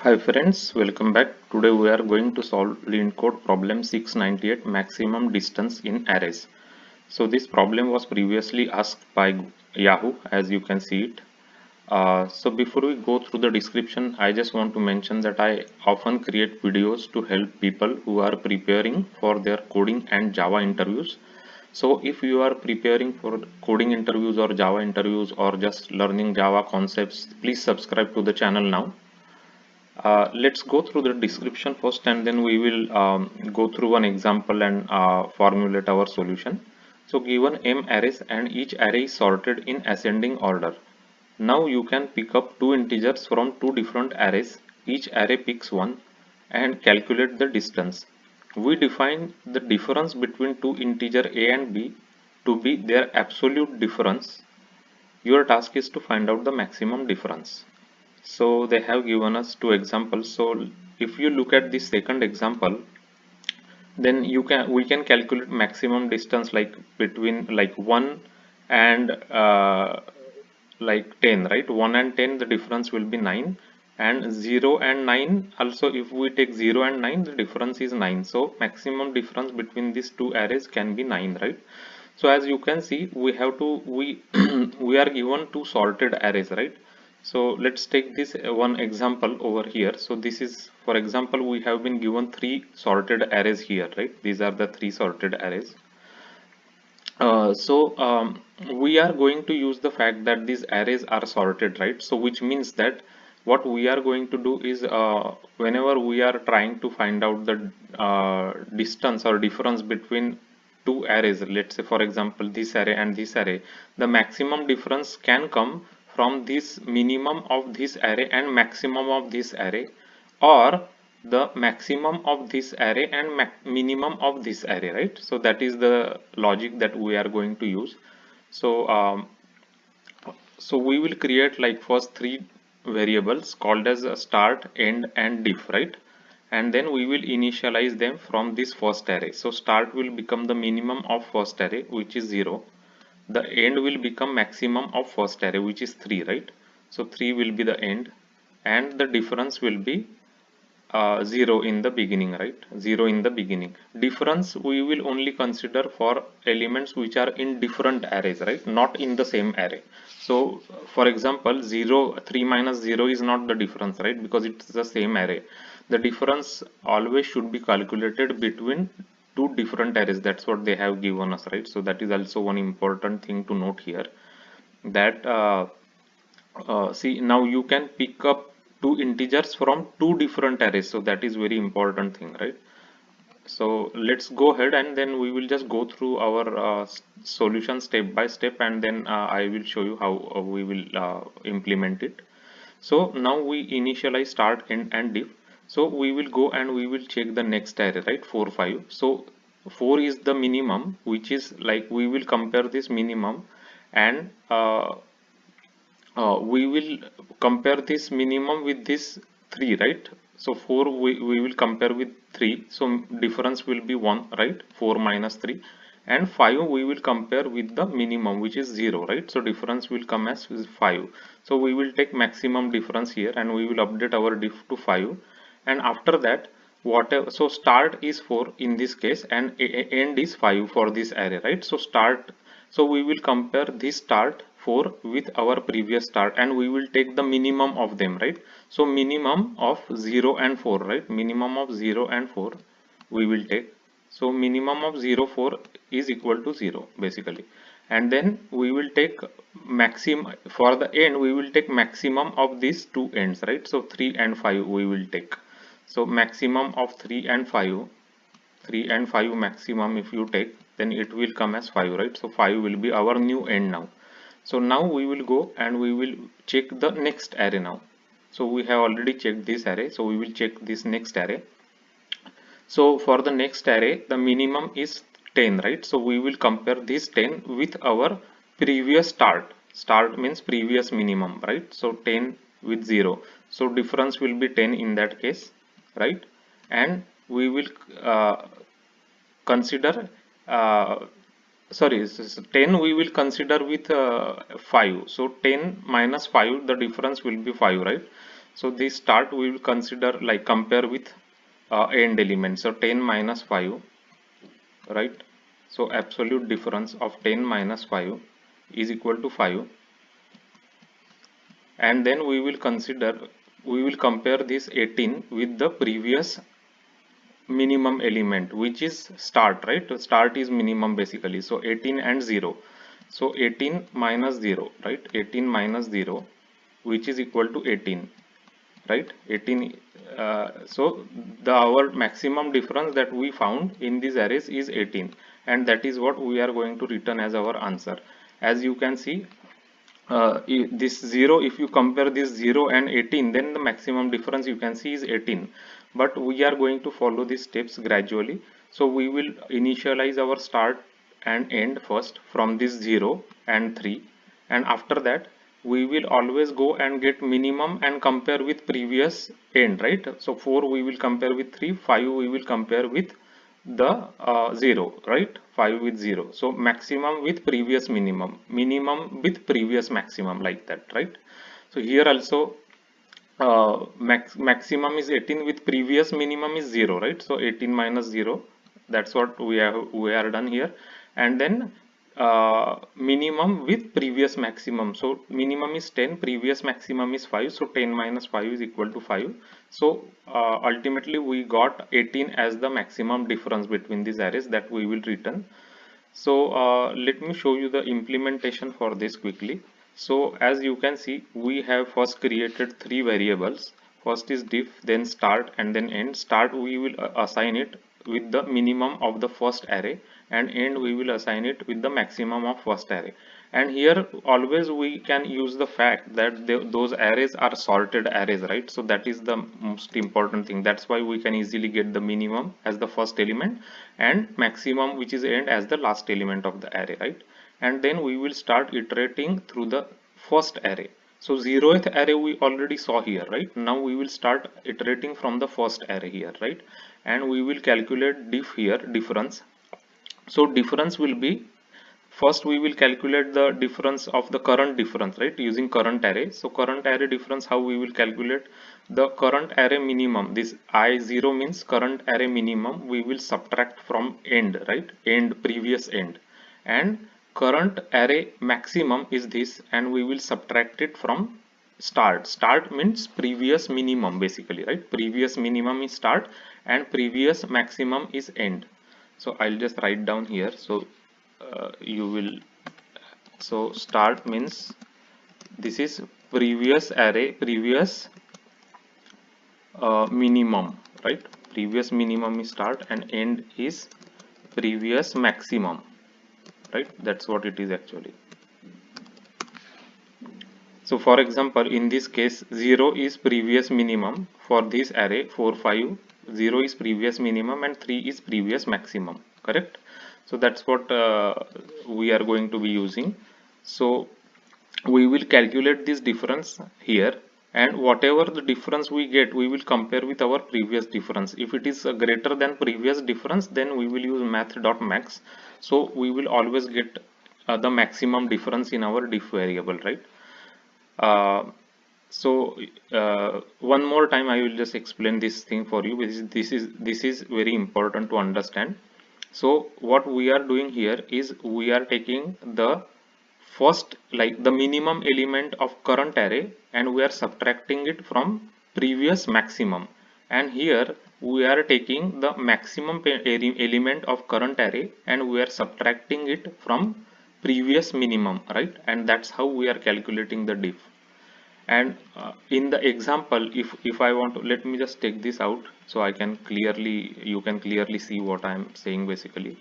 Hi friends, welcome back. Today we are going to solve LeetCode problem 698 maximum distance in arrays. So this problem was previously asked by Yahoo, as you can see it. So before we go through the description, I just want to mention that I often create videos to help people who are preparing for their coding and Java interviews. So if you are preparing for coding interviews or Java interviews or just learning Java concepts, please subscribe to the channel now. Let's go through the description first, and then we will go through one example and formulate our solution. So given m arrays and each array is sorted in ascending order. Now you can pick up two integers from two different arrays. Each array picks one and calculate the distance. We define the difference between two integer a and b to be their absolute difference. Your task is to find out the maximum difference. So they have given us two examples. So if you look at the second example, then we can calculate maximum distance like between like 1 and like 10, right? 1 and 10, the difference will be 9, and 0 and 9 also. If we take 0 and 9, the difference is 9. So maximum difference between these two arrays can be 9, right? So as you can see, we we are given two sorted arrays, right? So let's take this one example over here. So this is, for example, we have been given three sorted arrays here, right? These are the three sorted arrays. We are going to use the fact that these arrays are sorted, right? So which means that what we are going to do is whenever we are trying to find out the distance or difference between two arrays, let's say for example this array and this array, the maximum difference can come from this minimum of this array and maximum of this array, or the maximum of this array and minimum of this array, right? So that is the logic that we are going to use. So we will create like first three variables called as a start, end and diff, right? And then we will initialize them from this first array. So start will become the minimum of first array, which is 0. The end will become maximum of first array, which is 3, right? So 3 will be the end, and the difference will be 0 in the beginning, right? 0 in the beginning. Difference we will only consider for elements which are in different arrays, right? Not in the same array. So for example, 0, 3 minus 0 is not the difference, right? Because it's the same array. The difference always should be calculated between two different arrays. That's what they have given us, right? So that is also one important thing to note here, that see, now you can pick up two integers from two different arrays. So that is very important thing, right? So let's go ahead, and then we will just go through our solution step by step, and then I will show you how we will implement it. So now we initialize start, end and diff. So we will go and we will check the next array, right? 4 5. So 4 is the minimum, which is like we will compare this minimum, and we will compare this minimum with this 3, right? So 4 we will compare with 3, so difference will be 1, right? 4 minus 3. And 5 we will compare with the minimum, which is 0, right? So difference will come as 5. So we will take maximum difference here, and we will update our diff to 5. And after that, whatever, so start is 4 in this case, and end is 5 for this array, right? So start, so we will compare this start 4 with our previous start, and we will take the minimum of them, right? So minimum of 0 and 4, right? Minimum of 0 and 4 we will take. So minimum of 0 4 is equal to 0 basically. And then we will take maximum for the end, we will take maximum of these two ends, right? So 3 and 5 we will take. So maximum of 3 and 5, 3 and 5 maximum if you take, then it will come as 5, right? So 5 will be our new end now. So now we will go and we will check the next array now. So we have already checked this array, so we will check this next array. So for the next array, the minimum is 10, right? So we will compare this 10 with our previous start. Start means previous minimum, right? So 10 with 0. So difference will be 10 in that case, right? And we will consider sorry, 10 we will consider with 5. So 10 minus 5, the difference will be 5, right? So this start we will consider like compare with end element. So 10 minus 5, right? So absolute difference of 10 minus 5 is equal to 5, and then we will compare this 18 with the previous minimum element, which is start, right? Start is minimum basically. So 18 and 0. So 18 minus 0, right? 18 minus 0, which is equal to 18, right? 18. So the our maximum difference that we found in these arrays is 18, and that is what we are going to return as our answer. As you can see, this 0, if you compare this 0 and 18, then the maximum difference you can see is 18, but we are going to follow these steps gradually. So we will initialize our start and end first from this 0 and 3, and after that we will always go and get minimum and compare with previous end, right? So 4 we will compare with 3, 5 we will compare with the 0, right? 5 with 0. So maximum with previous minimum, minimum with previous maximum, like that, right? So here also maximum is 18 with previous minimum is 0, right? So 18 minus 0, that's what we are done here. And then minimum with previous maximum. So minimum is 10, previous maximum is 5, so 10 minus 5 is equal to 5. So ultimately we got 18 as the maximum difference between these arrays that we will return. So let me show you the implementation for this quickly. So as you can see, we have first created three variables. First is diff, then start, and then end. Start we will assign it with the minimum of the first array, and end we will assign it with the maximum of first array. And here always we can use the fact that those arrays are sorted arrays, right? So that is the most important thing. That's why we can easily get the minimum as the first element and maximum, which is end, as the last element of the array, right? And then we will start iterating through the first array. So 0th array we already saw here, right? Now we will start iterating from the first array here, right? And we will calculate diff here, difference. So difference will be, first we will calculate the difference of the current difference, right, using current array. So current array difference, how we will calculate the current array minimum, this I0 means current array minimum, we will subtract from end, right, end, previous end, and current array maximum is this, and we will subtract it from start. Start means previous minimum basically, right? Previous minimum is start and previous maximum is end. So I'll just write down here. So you will, so start means this is previous array, previous minimum, right? Previous minimum is start, and end is previous maximum, right? That's what it is actually. So for example, in this case 0 is previous minimum for this array 4 5, 0 is previous minimum and 3 is previous maximum, correct? So that's what we are going to be using. So we will calculate this difference here, and whatever the difference we get, we will compare with our previous difference. If it is greater than previous difference, then we will use math.max. So we will always get the maximum difference in our diff variable, right? uh, so one more time I will just explain this thing for you, because this is very important to understand. So what we are doing here is we are taking the first, like the minimum element of current array, and we are subtracting it from previous maximum, and here we are taking the maximum element of current array and we are subtracting it from previous minimum, right? And that's how we are calculating the diff. And in the example, if I want to, let me just take this out so I can clearly, you can clearly see what I am saying basically.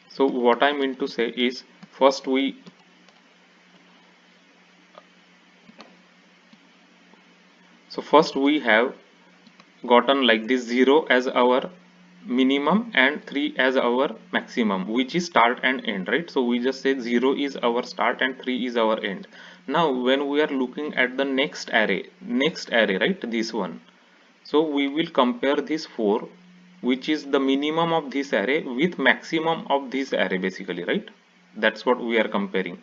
So what I mean to say is, first we have gotten like this 0 as our minimum and 3 as our maximum, which is start and end, right? So we just say 0 is our start and 3 is our end. Now when we are looking at the next array, right, this one, so we will compare this 4, which is the minimum of this array, with maximum of this array basically, right? That's what we are comparing.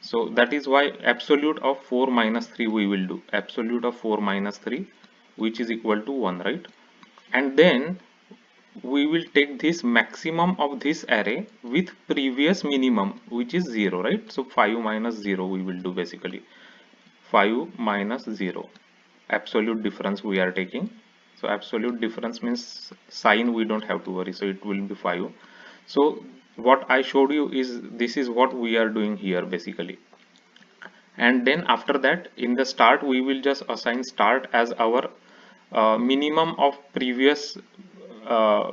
So that is why absolute of 4 minus 3 we will do. Absolute of 4 minus 3, which is equal to 1, right? And then we will take this maximum of this array with previous minimum, which is 0, right? So 5 minus 0 we will do basically. 5 minus 0. Absolute difference we are taking. So absolute difference means sign we don't have to worry. So it will be 5. So what I showed you is this is what we are doing here basically. And then after that in the start we will just assign start as our minimum of uh,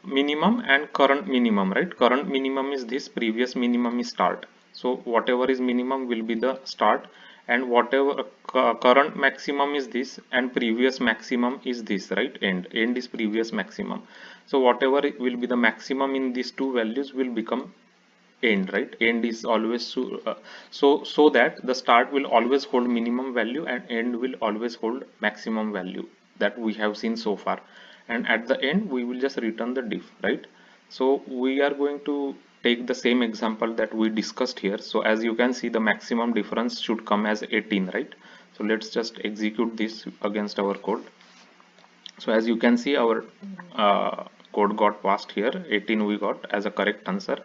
minimum and current minimum, right? Current minimum is this, previous minimum is start. So whatever is minimum will be the start, and whatever current maximum is this, and previous maximum is this, right? End is previous maximum. So whatever will be the maximum in these two values will become end, right? End is always so that the start will always hold minimum value and end will always hold maximum value that we have seen so far, and at the end we will just return the diff, right? So we are going to take the same example that we discussed here. So as you can see, the maximum difference should come as 18, right? So let's just execute this against our code. So as you can see, our code got passed here. 18 we got as a correct answer.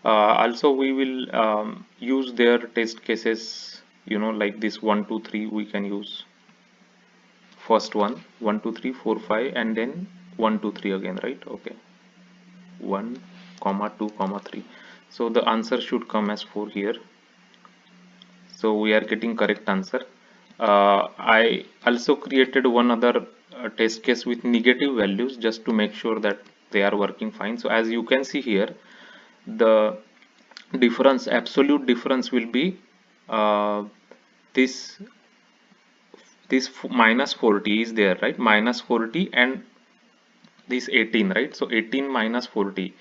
Also we will use their test cases, you know, like this 1 2 3 we can use. First one 1 2 3 4 5 and then 1 2 3 again, right? Okay, 1 comma 2 comma 3. So the answer should come as 4 here. So we are getting correct answer. I also created one other test case with negative values just to make sure that they are working fine. So as you can see here, the difference, absolute difference will be uh, this minus 40 is there, right? Minus 40 and this 18, right? So 18 minus 40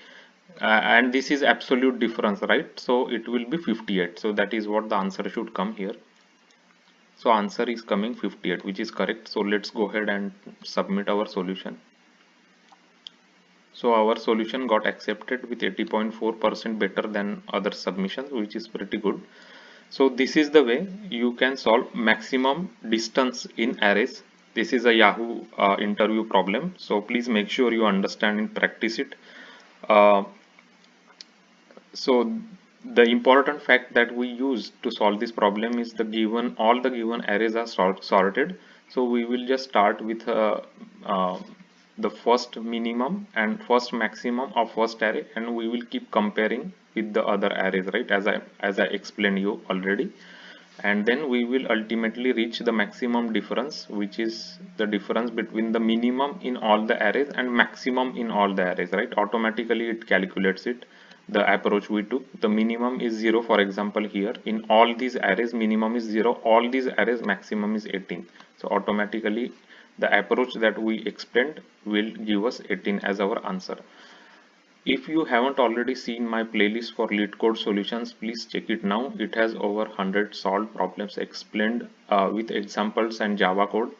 and this is absolute difference, right? So it will be 58. So that is what the answer should come here. So answer is coming 58, which is correct. So let's go ahead and submit our solution. So our solution got accepted with 80.4% better than other submissions, which is pretty good. So this is the way you can solve maximum distance in arrays. This is a Yahoo interview problem. So please make sure you understand and practice it. So the important fact that we use to solve this problem is all the given arrays are sorted. So we will just start with the first minimum and first maximum of first array, and we will keep comparing with the other arrays, right? As I explained you already, and then we will ultimately reach the maximum difference, which is the difference between the minimum in all the arrays and maximum in all the arrays, right? Automatically it calculates it. The approach we took, the minimum is 0, for example here in all these arrays minimum is 0, all these arrays maximum is 18. So automatically the approach that we explained will give us 18 as our answer. If you haven't already seen my playlist for LeetCode solutions, please check it now. It has over 100 solved problems explained with examples and Java code.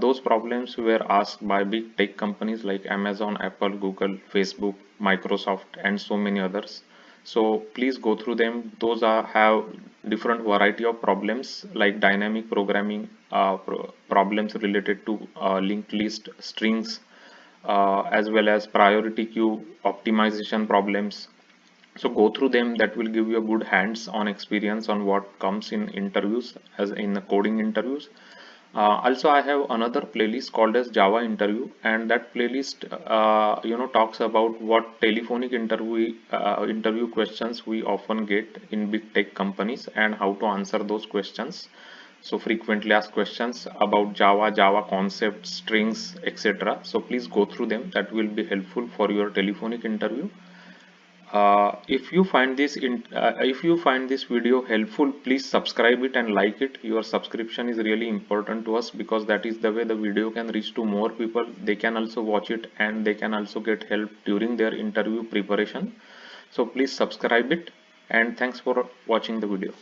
Those problems were asked by big tech companies like Amazon, Apple, Google, Facebook, Microsoft, and so many others. So please go through them. Those have different variety of problems like dynamic programming, problems related to linked list, strings, as well as priority queue optimization problems. So go through them. That will give you a good hands-on experience on what comes in interviews, as in the coding interviews. Also, I have another playlist called as Java interview, and that playlist talks about what telephonic interview questions we often get in big tech companies and how to answer those questions. So frequently asked questions about Java concepts, strings, etc. So please go through them. That will be helpful for your telephonic interview. If you find this video helpful, please subscribe it and like it. Your subscription is really important to us because that is the way the video can reach to more people. They can also watch it and they can also get help during their interview preparation. So please subscribe it, and thanks for watching the video.